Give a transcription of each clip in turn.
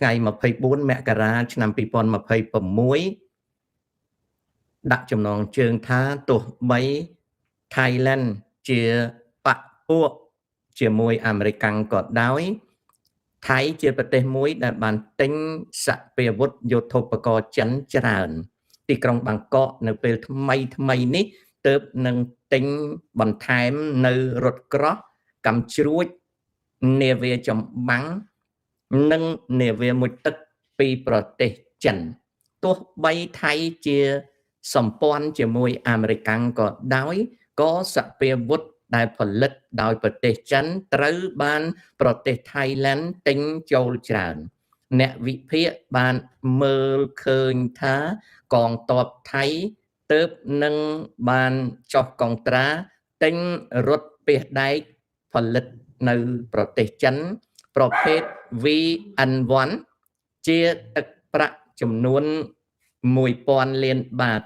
ថ្ងៃ24មករាឆ្នាំ2026ដាក់ចំណងជើងថាទោះបី Thailand ជាបកពួកជាមួយអាមេរិកក៏ដោយថៃជាប្រទេសមួយដែលបានទិញសពាវុធយោធោបករណ៍ចិនច្រើនទីក្រុងបាងកកនៅពេលថ្មីនេះទើបនឹងទិញបន្ថែមនៅរថក្រោះកាំជ្រួចនាវាចម្បាំងនិងនាវាមុជទឹកពីប្រទេសចិនទោះបីថៃជាសម្ព័ន្ធជាមួយអាមេរិកក៏ដោយក៏សពាវុធដែលផលិតដោយប្រទេសចិនត្រូវបានប្រទេស Thailand ទិញចូលច្រើនអ្នកវិភាគបានមើលឃើញថាកងទ័ពថៃទើបនឹងបានចុះកុងត្រាទិញរថពាសដែកផលិតនៅប្រទេសចិនប្រភេទ VN1 ជាទឹកប្រាក់ចំនួន 1000 លានបាត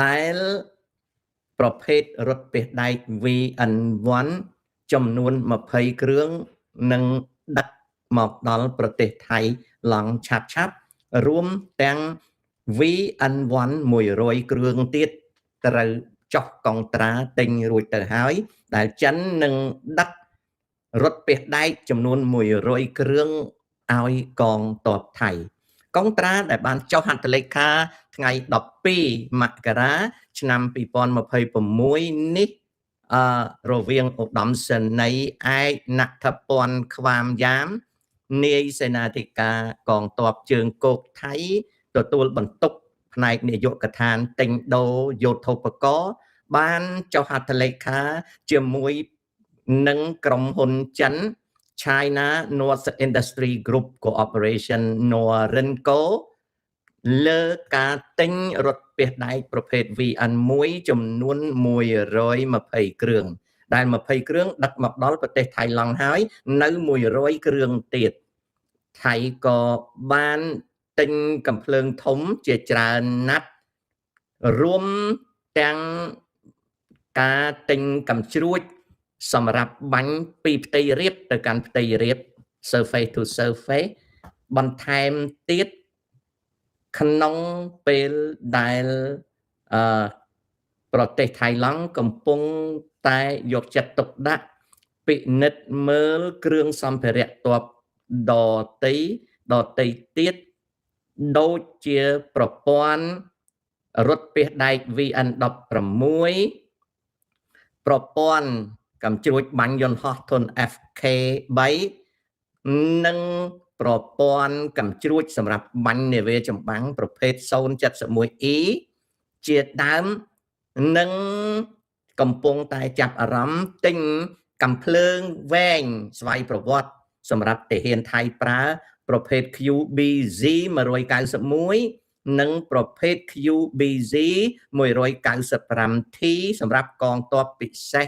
ដែលប្រភេទរថពាសដែក VN1 ចំនួន20គ្រឿងនឹងដឹកមកដល់ប្រទេសថៃឡង់ឆាប់រួមទាំង VN1 100គ្រឿងទៀតត្រូវចុះកុងត្រាទិញរួចទៅហើយដែលចិននឹងដឹករថពាសដែកចំនួន100គ្រឿងឲ្យកងទ័ពថៃកុងត្រាដែលបានចុះហត្ថលេខាថ្ងៃ12មករាឆ្នាំ2026នេះរវាងឧត្តមសេនីយ៍ឯកណដ្ឋពន្ធខ្វាមយ៉ាមនាយសេនាធិការកងទ័ពជើងគោកថៃទទួលបន្ទុកផ្នែកនាយកដ្ឋានទិញដូរយោធោបករណ៍បានចុះហត្ថលេខាជាមួយនឹងក្រុមហ៊ុនចិន China North Industry Group Cooperation Norinco លើការទិញរថពាសដែកប្រភេទ VN1 ចំនួន120គ្រឿងដែល20គ្រឿងដឹកមកដល់ប្រទេសថៃឡង់ហើយនៅ100គ្រឿងទៀតថៃក៏បានទិញកាំភ្លើងធំជាច្រើនណាត់រួមទាំងការទិញកាំជ្រួចសម្រាប់បាញ់ពីផ្ទៃរាបទៅកាន់ផ្ទៃរាប surface to surface បន្ថែមទៀតក្នុងពេលដែលប្រទេសថៃឡង់កំពុងតែយកចិត្តទុកដាក់ពិនិត្យមើលគ្រឿងសម្ភារៈទ័ពដទៃទៀតដូចជាប្រព័ន្ធរថពាសដែក VN16 ប្រព័ន្ធកាំជ្រួចបាញ់យន្តហោះធុន FK3 និងប្រព័ន្ធកាំជ្រួចសម្រាប់បាញ់នាវាចម្បាំងប្រភេទ 071E ជាដើមនិងកំពុងតែចាប់អារម្មណ៍ទិញកាំភ្លើងវែងស្វ័យប្រវត្តិសម្រាប់ទាហានថៃប្រើប្រភេទ QBZ 191និងប្រភេទ QBZ 195T សម្រាប់កងទ័ពពិសេស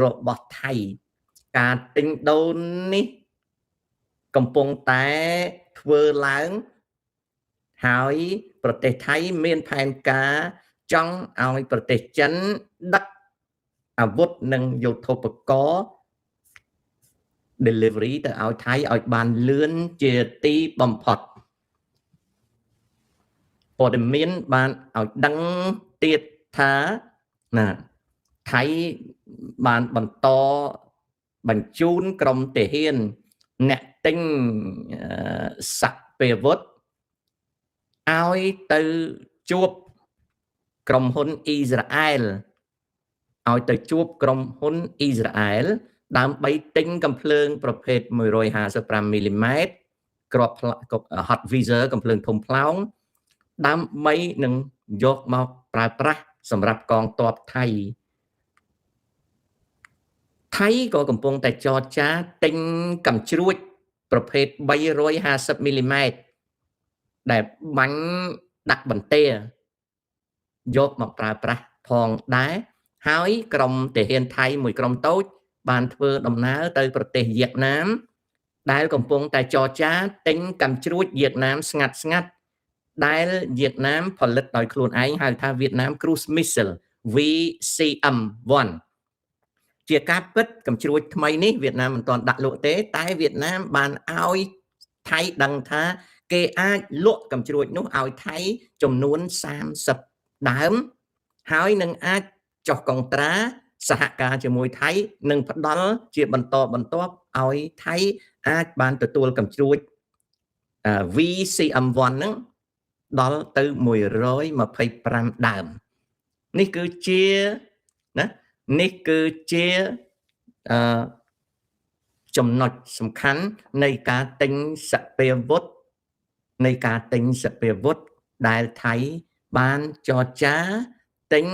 របស់ថៃការទិញដូរនេះកំពុងតែធ្វើឡើងហើយប្រទេសថៃមានផែនការចង់ឲ្យប្រទេសចិនដឹកអាវុធនិងយោធោបករណ៍ delivery ទៅឲ្យថៃឲ្យបានលឿនជាទីបំផុតព័ត៌មានបានឲ្យដឹងទៀតថាថៃបានបន្តបញ្ជូនក្រុមទាហានអ្នកទិញសពាវុធឲ្យទៅជួបក្រុមហ៊ុនអ៊ីស្រាអែលដើម្បីទិញកាំភ្លើងប្រភេទ155មីលីម៉ែត្រគ្រាប់ hot visor កាំភ្លើងធំផ្លោងដើម្បីនឹងយកមកប្រើប្រាស់សម្រាប់កងទ័ពថៃក៏កំពុងតែចរចាទិញកាំជ្រួចប្រភេទ350មីលីម៉ែត្រដែលបាញ់ដាក់បន្ទះយកមកប្រើប្រាស់ផងដែរហើយក្រុមទាហានថៃមួយក្រុមតូចបានធ្វើដំណើរទៅប្រទេសវៀតណាមដែលកំពុងតែចរចាទិញកាំជ្រួចវៀតណាមស្ងាត់ដែលវៀតណាមផលិតដោយខ្លួនឯងហៅថា Vietnam Cruise Missile VCM-1 ជាការពិតកាំជ្រួចថ្មីនេះវៀតណាមមិនទាន់ដាក់លក់ទេតែវៀតណាមបានឲ្យ ថៃដឹងថាគេអាចលក់កំជ្រួចនោះឲ្យថៃចំនួន30ដើមហើយនឹងអាចចុះកុងត្រាសហការជាមួយថៃនឹងផ្ដល់ជាបន្តបន្ទាប់ឲ្យថៃអាចបានទទួលកំជ្រួចVCM1 ហ្នឹងដល់ទៅ125ដើមនេះគឺជាណានេះគឺជាចំណុចសំខាន់នៃការទិញសពាវុធដែលថៃបានចរចាទិញ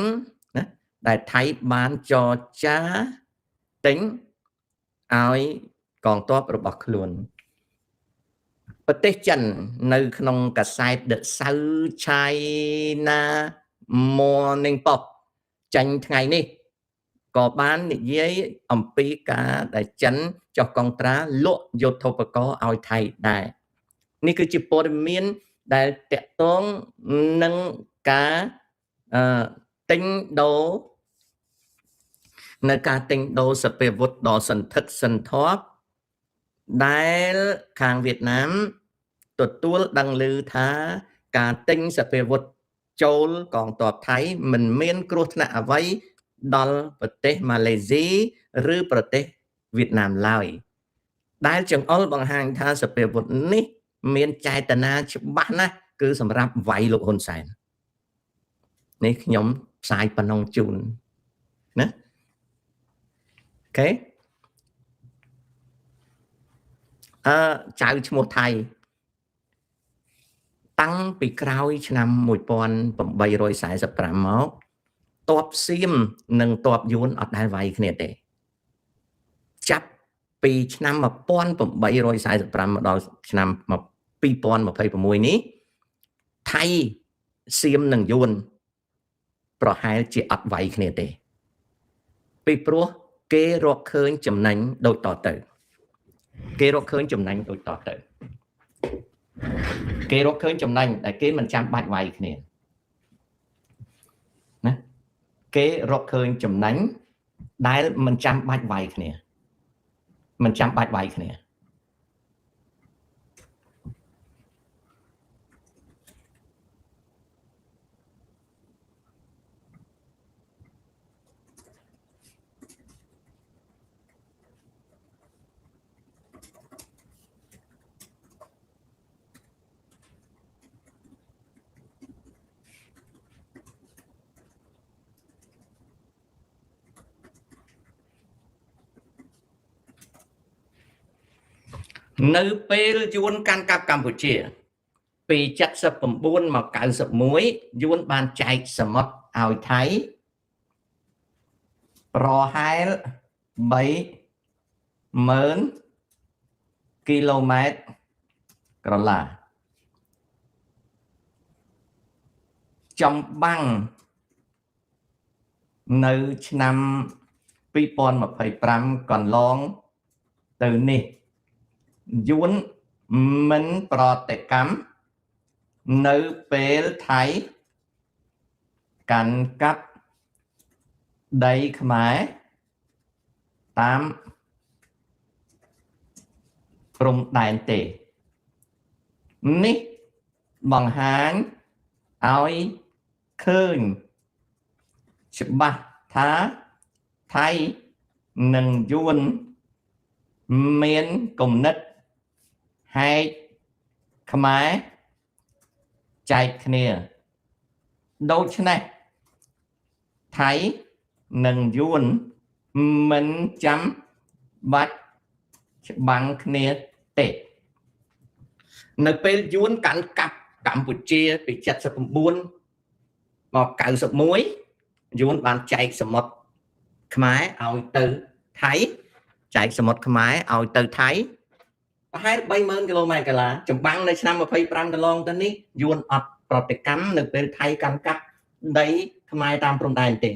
ណាដែលថៃបានចរចាទិញឲ្យកងទ័ពរបស់ខ្លួនប្រទេសចិននៅក្នុងកាសែត The South China Morning Post ចេញថ្ងៃនេះក៏បាននិយាយអំពីការដែលចិនចុះកុងត្រាលក់យុទ្ធោបករណ៍ឲ្យថៃដែរនេះគឺជាព័ត៌មានដែលតកតងនឹងការទិញដូរនៅការទិញដូរសពាវុធដ៏សន្ធឹកសន្ធាប់ដែលខាងវៀតណាមទទួលដឹងឮថាការទិញសពាវុធចូលកងទ័ពថៃមិនមានគ្រោះថ្នាក់អ្វីដល់ប្រទេសម៉ាឡេស៊ីឬប្រទេសវៀតណាមឡើយដែលចង្អុលបង្ហាញថាសពាវុធនេះមានចេតនាច្បាស់ណាស់គឺសម្រាប់វាយលោកហ៊ុនសែននេះខ្ញុំផ្សាយប៉ុណ្ណឹងជូនណាអូខេចៅឈ្មោះថៃតាំងពីក្រោយឆ្នាំ1845មកទ័ពសៀមនិងទ័ពយួនអត់ដែលវាយគ្នាទេចាប់ពីឆ្នាំ1845មកដល់ឆ្នាំ2026នេះថៃសៀមនិងយួនប្រហែលជាអត់វាយគ្នាទេពីព្រោះគេរកឃើញចំណេញដូចតទៅគេរកឃើញចំណេញដូចតទៅគេរកឃើញចំណេញតែគេមិនចាំបាច់វាយគ្នាណាគេរកឃើញចំណេញដែលមិនចាំបាច់វាយគ្នាមិនចាំបាច់វាយគ្នានៅពេលយួនកាន់កាប់កម្ពុជាពី79មក91យួនបានចែកសមុទ្រឲ្យថៃប្រហែល30000គីឡូម៉ែត្រក្រឡាចំបាំងនៅឆ្នាំ2025កន្លងទៅនេះយួនមិនប្រតិកម្មនៅពេលថៃកាន់កាប់ដីខ្មែរតាមព្រំដែនទេនេះបង្ហាញឲ្យឃើញច្បាស់ថាថៃនិងយួនមានគំនិតហែកខ្មែរចែកគ្នាដូច្នេះថៃនិងយួនមិនចាំបាច់ច្បាំងគ្នាទេនៅពេលយួនកាន់កាប់កម្ពុជាពី79មក91យួនបានចែកសមុទ្រខ្មែរឲ្យទៅថៃចែកសមុទ្រខ្មែរឲ្យទៅថៃប្រហែល30000គីឡូម៉ែត្រកាឡាចម្បាំងនៅឆ្នាំ25កន្លងទៅនេះយួនអត់ប្រតិកម្មនៅពេលថៃកាន់កាប់ដីខ្មែរតាមព្រំដែនទេ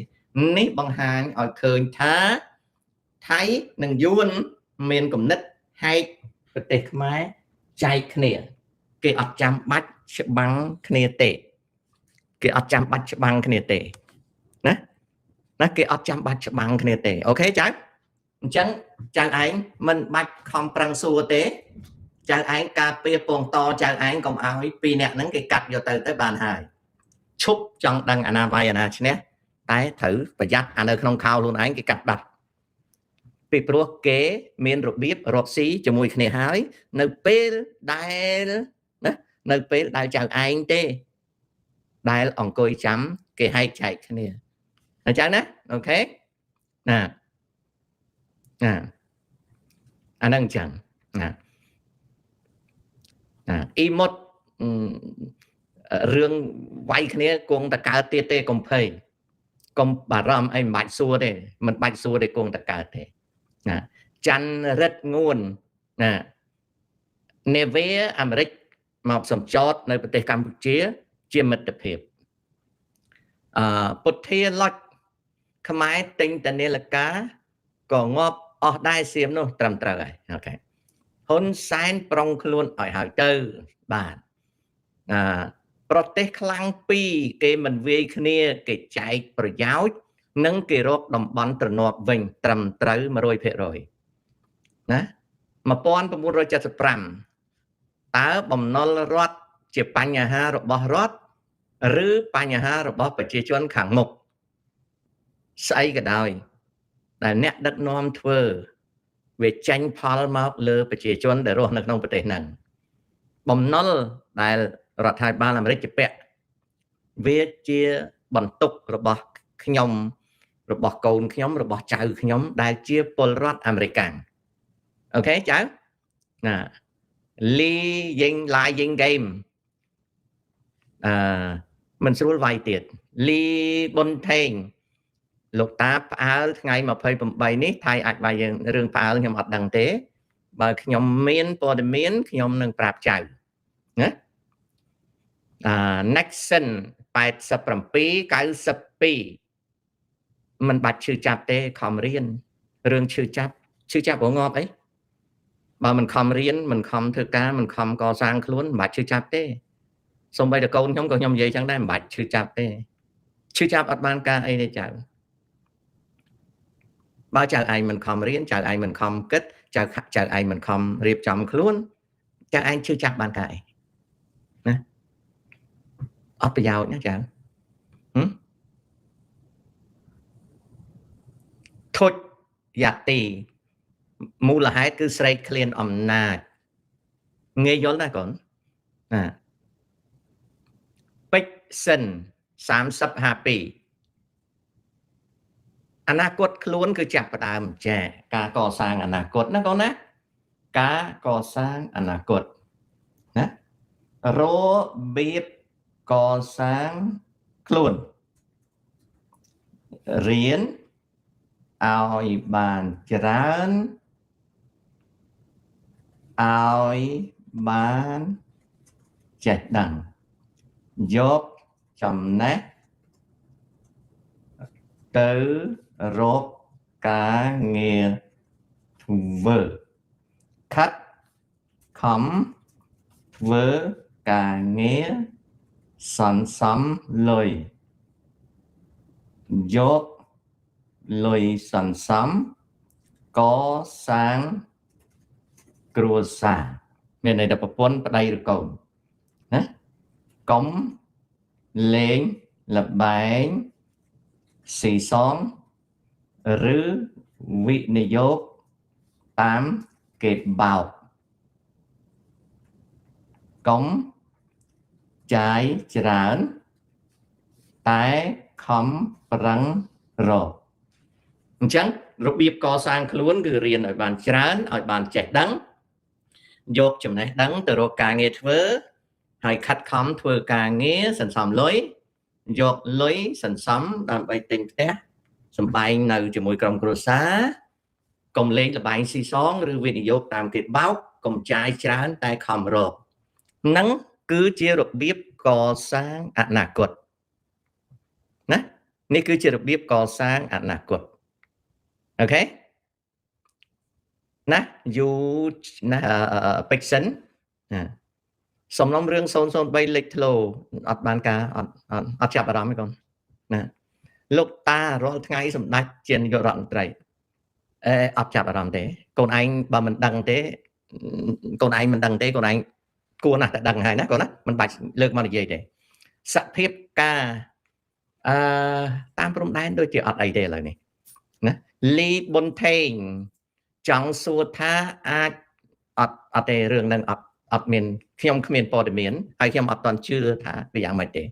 នេះបង្ហាញឲ្យឃើញថាថៃនិងយួនមានគំនិតហែកប្រទេសខ្មែរចែកគ្នាគេអត់ចាំបាច់ច្បាំងគ្នាទេគេអត់ចាំបាច់ច្បាំងគ្នាទេណាគេអត់ចាំបាច់ច្បាំងគ្នាទេអូខេចៅអញ្ចឹងចៅឯងមិនបាច់ខំប្រឹងសួរទេ ចៅឯងការពារពងតចៅឯងកុំឲ្យពីរនាក់ហ្នឹងគេកាត់យកទៅបានហើយឈប់ចង់ដឹងអាណាវាយអាណាឈ្នះតែត្រូវប្រយ័ត្នអានៅក្នុងខោខ្លួនឯងគេកាត់បាត់ពីព្រោះគេមានរបៀបរកស៊ីជាមួយគ្នាហើយនៅពេលដែលណានៅពេលដែលចៅឯងទេដែលអង្គុយចាំគេហែកចែកគ្នាអញ្ចឹងណាអូខេណាអាហ្នឹងអញ្ចឹងណាអ៊ីម៉ុតរឿងវាយគ្នាគង់តកើតទៀតទេកុំភ័យកុំបារម្ភអីមិនបាច់សួរទេមិនបាច់សួរទេគង់តកើតទេណាច័ន្ទរិទ្ធងួនណានេវីអាមេរិកមកសំចតនៅប្រទេសកម្ពុជាជាមិត្តភាពពុទ្ធាឡុចខ្មែរទិញតនេលកាក៏ងាប់អស់ដែរសៀមនោះត្រឹមត្រូវហើយអូខេហ៊ុនសែនប្រុងខ្លួនឲ្យហើយទៅបាទប្រទេសខ្លាំងពីរគេមិនវាយគ្នាគេចែកប្រយោជន៍និងគេរកតំបន់ទ្រនាប់វិញត្រឹមត្រូវ 100% ណា1975តើបំណុលរដ្ឋជាបញ្ហារបស់រដ្ឋឬបញ្ហារបស់ប្រជាជនខាងមុខស្អីក៏ដោយដែលអ្នកដឹកនាំធ្វើវាចាញ់ផលមកលើប្រជាជនដែលរស់នៅក្នុងប្រទេសហ្នឹងបំណុលដែលរដ្ឋាភិបាលអាមេរិកជាពាក់វាជាបន្ទុករបស់ខ្ញុំរបស់កូនខ្ញុំរបស់ចៅខ្ញុំដែលជាពលរដ្ឋអាមេរិកអូខេចៅណាលីយិងឡាយយិងហ្គេមមិនស្រួលវាយទៀតលីប៊ុនថេងលោកតាផ្អើលថ្ងៃ28នេះថៃអាចវាយយើងរឿងផ្អើលខ្ញុំអត់ដឹងទេបើខ្ញុំមានព័ត៌មានខ្ញុំនឹងប្រាប់ចៅណាNixon 87 92មិនបាច់ឈឺចាប់ទេខំរៀនរឿងឈឺចាប់ងប់អីបើមិនខំរៀនមិនខំធ្វើការមិនខំកសាងខ្លួនមិនបាច់ឈឺចាប់ទេសូម្បីតែកូនខ្ញុំក៏ខ្ញុំនិយាយចឹងដែរមិនបាច់ឈឺចាប់ទេឈឺចាប់អត់បានការអីទេចៅបើចៅឯងមិនខំរៀនចៅឯងមិនខំគិតចៅឯងមិនខំរៀបចំខ្លួនចៅឯងឈឺចាប់បានការអីណាអត់ប្រយោជន៍ណាចៅធុចយ៉ាទីមូលហេតុគឺស្រេកឃ្លានអំណាចងាយយល់ណាកូនណាពេជ្រសិន3052អនាគតខ្លួនគឺចាប់ផ្ដើមចាការកសាងអនាគតណាកូនណាការកសាងអនាគតណារបៀបកសាងខ្លួនរៀនឲ្យបានច្រើនឲ្យបានចេះដឹងយកចំណេះទៅរកការងារធ្វើខិតខំធ្វើការងារសន្សំលុយយកលុយសន្សំកសាងគ្រួសារមានន័យថាប្រពន្ធប្តីឬកូនណាកុំលេងលបែងស៊ីសងឬវិនិយោគតាមគេបោកកុំចាយច្រើនតែខំប្រឹងរកអញ្ចឹងរបៀបកសាងខ្លួនគឺរៀនឲ្យបានច្រើនឲ្យបានចេះដឹងយកចំណេះដឹងទៅរកការងារធ្វើហើយខិតខំធ្វើការងារសន្សំលុយយកលុយសន្សំដើម្បីទិញផ្ទះសម្បែងនៅជាមួយក្រុមគ្រួសារកុំលេងលបែងស៊ីសងឬវិនិយោគតាមគេបោកកុំចាយច្រើនតែខំរកនឹងគឺជារបៀបកសាងអនាគតណានេះគឺជារបៀបកសាងអនាគតអូខេណាយូណាពេកសិនណាសំណុំរឿង003លេខធ្លោអត់បានការអត់ចាប់អារម្មណ៍ទេកូនណាលោកតារាល់ថ្ងៃសម្ដេចជានាយករដ្ឋមន្ត្រីអត់ចាប់អារម្មណ៍ទេកូនឯងបើមិនដឹងទេ កូនឯងមិនដឹងទេកូនឯងគួរណាស់តែដឹងហើយណាកូនណាមិនបាច់លើកមកនិយាយទេសភាពការតាមព្រំដែនដូចជាអត់អីទេឥឡូវនេះណាលីប៊ុនថេងចង់សួរថាអាចអត់ទេរឿងហ្នឹងអត់មានខ្ញុំគ្មានព័ត៌មានហើយខ្ញុំអត់ទាន់ជឿថាវាយ៉ាងម៉េចទេ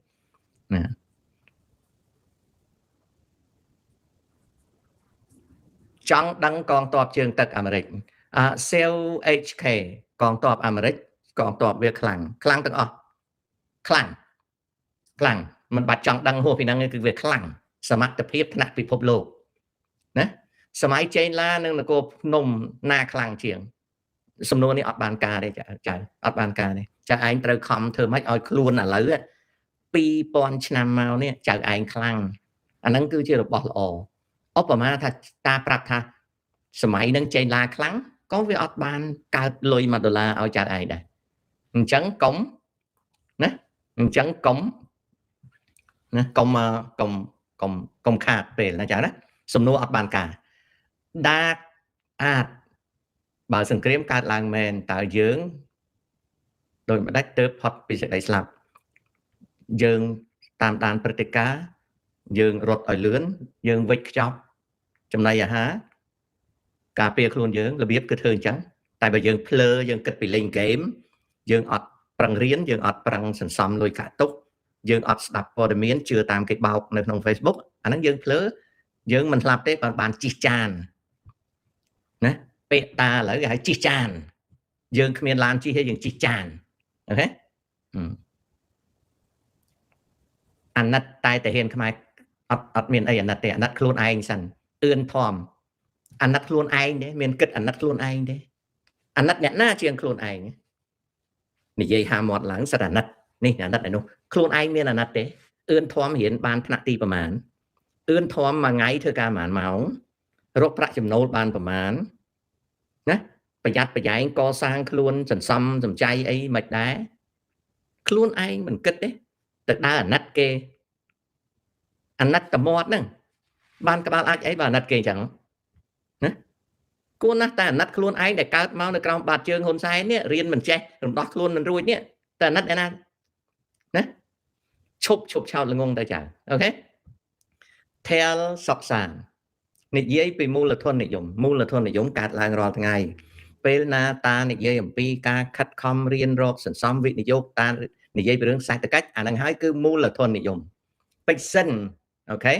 ណាចង់ដឹងកងទ័ពជើងទឹកអាមេរិកCell HK កងទ័ពអាមេរិកកងទ័ពវាខ្លាំងទាំងអស់ខ្លាំងមិនបាច់ចង់ដឹងហួសពីហ្នឹងគឺវាខ្លាំងសមត្ថភាពថ្នាក់ពិភពលោកណាសម័យចេនឡានិងនគរភ្នំណាខ្លាំងជាងសំណួរនេះអត់បានការទេចៅអត់បានការទេចៅឯងត្រូវខំធ្វើម៉េចឲ្យខ្លួនឥឡូវ2000ឆ្នាំមកនេះចៅឯងខ្លាំងអាហ្នឹងគឺជារបស់ល្អឧបមាថាតាប្រាប់ថាសម័យហ្នឹងចេនឡាខ្លាំងក៏វាអត់បានកើតលុយ$1ឲ្យចៅឯងដែរអញ្ចឹងកុំណាអញ្ចឹងកុំណាកុំខាតពេលណាចៅណាសំណួរអត់បានការដាកអាចបើសង្គ្រាមកើតឡើងមែនតើយើងដោយមិនដាច់ទៅផុតពីសេចក្តីស្លាប់យើងតាមដានព្រឹត្តិការណ៍យើងរត់ឲ្យលឿនយើងវិចខ្ចប់ចំណីអាហារការពារខ្លួនយើងរបៀបគឺធ្វើអញ្ចឹងតែបើយើងភ្លើយើងគិតពីលេងហ្គេមយើងអត់ប្រឹងរៀនយើងអត់ប្រឹងសន្សំលុយកាក់ទុកយើងអត់ស្ដាប់ព័ត៌មានជឿតាមគេបោកនៅក្នុង Facebook អាហ្នឹងយើងភ្លើយើងមិនស្លាប់ទេបានជិះចានណាពេកតាឥឡូវគេហៅជិះចានយើងគ្មានឡានជិះទេយើងជិះចានអូខេអាណិតតែហ៊ានខ្មែរអត់មានអីអាណិតទេអាណិតខ្លួនឯងសិនអឿនធំអាណិតខ្លួនឯងទេមានគិតអាណិតខ្លួនឯងទេអាណិតអ្នកណាជាងខ្លួនឯងនិយាយហាមាត់ឡើងសិតអាណិតនេះអាណិតឯនោះខ្លួនឯងមានអាណិតទេអឿនធំរៀនបានថ្នាក់ទីប្រមាណអឿនធំមួយថ្ងៃធ្វើការប្រហែលម៉ោងរកប្រាក់ចំណូលបានប្រមាណណាប្រយ័ត្នប្រយែងកសាងខ្លួនសន្សំសំចៃអីមិនដែរខ្លួនឯងមិនគិតទេទៅដើរអាណិតគេអាណិតតមាត់ហ្នឹងបានក្បាលអាចអីបើអាណិតគេអញ្ចឹងណាគួរណាស់តែអាណិតខ្លួនឯងដែលកើតមកនៅក្រោមបាតជើងហ៊ុនសែននេះរៀនមិនចេះរំដោះខ្លួនមិនរួចនេះតែអាណិតឯណាណាឈប់ឆោតល្ងងទៅចាអូខេ Tell សុកសាននិយាយពីមូលធននិយមកើតឡើងរាល់ថ្ងៃពេលណាតានិយាយអំពីការខិតខំរៀនរកសន្សំវិនិយោគតានិយាយពីរឿងសេដ្ឋកិច្ចអាហ្នឹងហើយគឺមូលធននិយមពេជ្រសិនអូខេ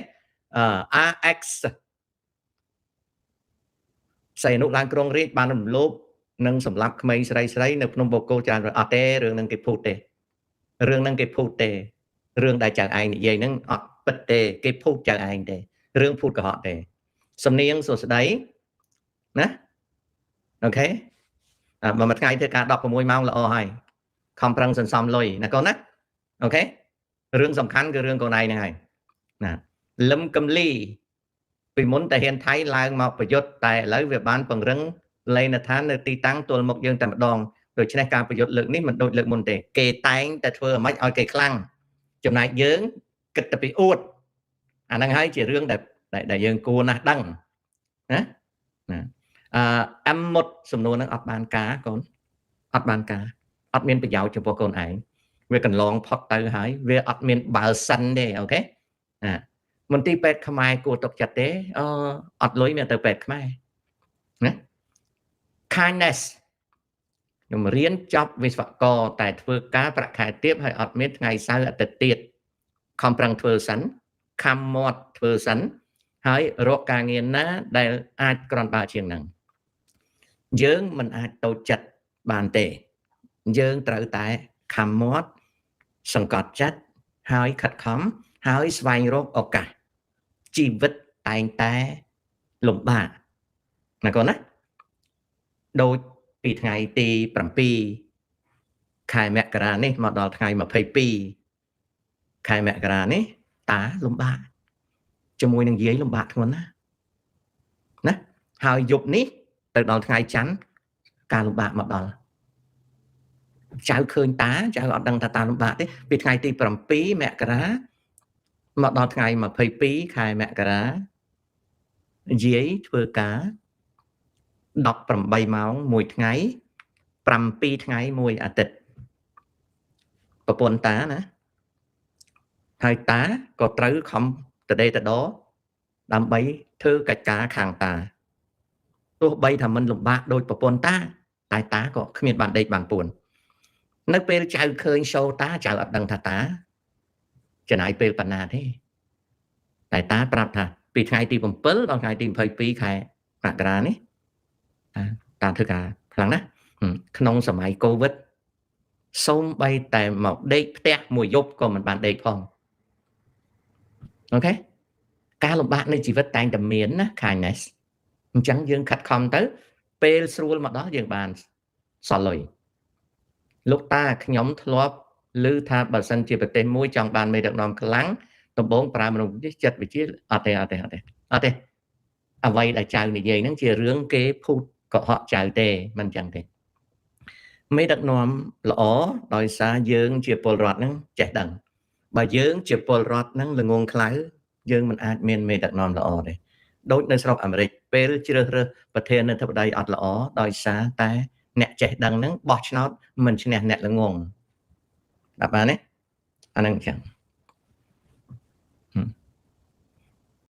RX សៃអនុឡើងក្រុងរាជបានរំលោភនិងសម្លាប់ក្មេងស្រីនៅភ្នំបូកគោច្រើនអត់ទេរឿងហ្នឹងគេភូតទេរឿងដែលចៅឯងនិយាយហ្នឹងអត់ពិតទេគេភូតចៅឯងទេរឿងភូតកុហកទេសំនៀងសួស្ដីណាអូខេមួយថ្ងៃធ្វើការ16ម៉ោងល្អហើយខំប្រឹងសន្សំលុយណាកូនណាអូខេរឿងសំខាន់គឺរឿងកូនឯងហ្នឹងហើយណាលឹមកំលីពីមុនតែហ៊ានថៃឡើងមកប្រយុទ្ធតែឥឡូវវាបានពង្រឹងលេនឋាននៅទីតាំងទល់មុខយើងតែម្ដងដូច្នេះការប្រយុទ្ធលើកនេះមិនដូចលើកមុនទេគេតែងតែធ្វើឲ្យម៉េចឲ្យគេខ្លាំងចំណែកយើងគិតតែពីអួតអាហ្នឹងហើយជារឿងដែលយើងគួរណាស់ដឹងណាអមមុតសំណួរហ្នឹងអត់បានការកូនអត់បានការអត់មានប្រយោជន៍ចំពោះកូនឯងវាកន្លងផុតទៅហើយវាអត់មានបើសិនទេអូខេមន្ទីរពេទ្យខ្មែរគួរទុកចិត្តទេអត់លុយមានទៅពេទ្យខ្មែរណា kindness ខ្ញុំរៀនចប់វិស្វករតែធ្វើការប្រាក់ខែទាបហើយអត់មានថ្ងៃសៅរ៍អាទិត្យទៀតខំប្រឹងធ្វើសិនខំមាត់ធ្វើសិនហើយរកការងារណាដែលអាចក្រាន់បើជាងហ្នឹងយើងមិនអាចតូចចិត្តបានទេយើងត្រូវតែខំមាត់សង្កត់ចិត្តហើយខិតខំហើយស្វែងរកឱកាសជីវិតតែងតែលំបាកណាកូនណាដូចពីថ្ងៃទី7ខែមករានេះមកដល់ថ្ងៃ22ខែមករានេះតាលំបាកជាមួយនឹងយាយលំបាកធ្ងន់ណាហើយយប់នេះទៅដល់ថ្ងៃច័ន្ទការលំបាកមកដល់ចៅឃើញតាចៅអត់ដឹងថាតាលំបាកទេពីថ្ងៃទី7មករាមកដល់ថ្ងៃ22ខែមករាយាយធ្វើការ18ម៉ោងមួយថ្ងៃ 7ថ្ងៃមួយអាទិត្យប្រពន្ធតាណាហើយតាក៏ត្រូវខំតដេតដដើម្បីធ្វើកិច្ចការខាងតាទោះបីថាមិនលំបាកដោយប្រពន្ធតាតែតាក៏គ្មានបានដេកបានពួននៅពេលចៅឃើញshowតាចៅអត់ដឹងថាតាចំណាយពេលប៉ុណ្ណាទេតែតាប្រាប់ថាពីថ្ងៃទី7ដល់ថ្ងៃទី22ខែមករានេះតាធ្វើការខ្លាំងណាស់ក្នុងសម័យ COVID សូម្បីតែមកដេកផ្ទះមួយយប់ក៏មិនបានដេកផងអូខេការលំបាកនៃជីវិតតែងតែមានណា kindness អញ្ចឹងយើងខិតខំទៅពេលស្រួលមកដល់យើងបានសល់លុយលោកតាខ្ញុំធ្លាប់ឮថាបើសិនជាប្រទេសមួយចង់បានមេដឹកនាំខ្លាំងដំបូងប្រើមនុស្សចិត្តវិទ្យាអត់ទេអ្វីដែលចៅនិយាយហ្នឹងជារឿងគេភូតកុហកចៅទេមិនអញ្ចឹងទេមេដឹកនាំល្អដោយសារយើងជាពលរដ្ឋហ្នឹងចេះដឹងបើយើងជាពលរដ្ឋហ្នឹងល្ងងខ្លៅយើងមិនអាចមានមេដឹកនាំល្អទេដូចនៅស្រុកអាមេរិកពេលជ្រើសរើសប្រធានាធិបតីអត់ល្អដោយសារតែអ្នកចេះដឹងហ្នឹងបោះឆ្នោតមិនឈ្នះអ្នកល្ងងបាទបានទេអាហ្នឹងអញ្ចឹង